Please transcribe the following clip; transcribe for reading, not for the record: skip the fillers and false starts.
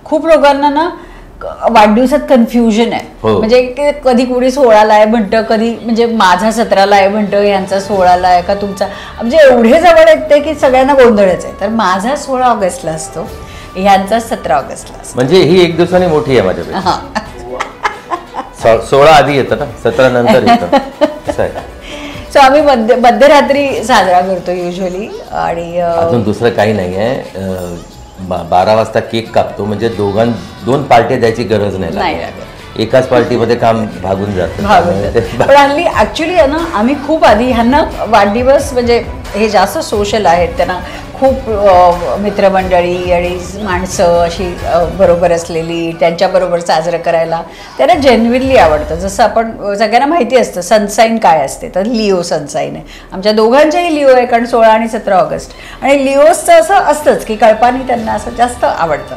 खूप लोकांना ना वाढदिवसात कन्फ्युजन आहे. म्हणजे कधी कुणी 16ला आहे म्हणतं, कधी म्हणजे माझा 17ला आहे म्हणतं, यांचा 16ला आहे का तुमचा, म्हणजे एवढे जवळ येते की सगळ्यांना गोंधळच आहे. तर माझा 16 ऑगस्टला असतो, ह्यांचा 17 ऑगस्टला असतो. म्हणजे ही एक दिवसाने मोठी आहे माझ्यापेक्षा. 16 आधी येतं ना, 17 नंतर येतं. सो आम्ही मध्यरात्री साजरा करतो युजली. आणि अजून दुसरं काही नाही आहे. 12 वाजता केक कापतो, म्हणजे दोन पार्ट्या द्यायची गरज नाही. एकाच पार्टीमध्ये काम भागून जातं. पण हल्ली ऍक्च्युली आहे ना, आम्ही खूप आधी ह्यांना वाढदिवस म्हणजे हे जास्त सोशल आहेत, त्यांना खूप मित्रमंडळी आणि माणसं अशी बरोबर असलेली त्यांच्याबरोबर साजरं करायला त्यांना जेन्युइनली आवडतं. जसं आपण सगळ्यांना माहिती असतं सनसाईन काय असते, तर लिओ सनसाईन आहे. आमच्या दोघांच्याही लिओ आहे, कारण 16 आणि 17 ऑगस्ट. आणि लिओजचं असं असतंच की कल्पनी त्यांना असं जास्त आवडतं.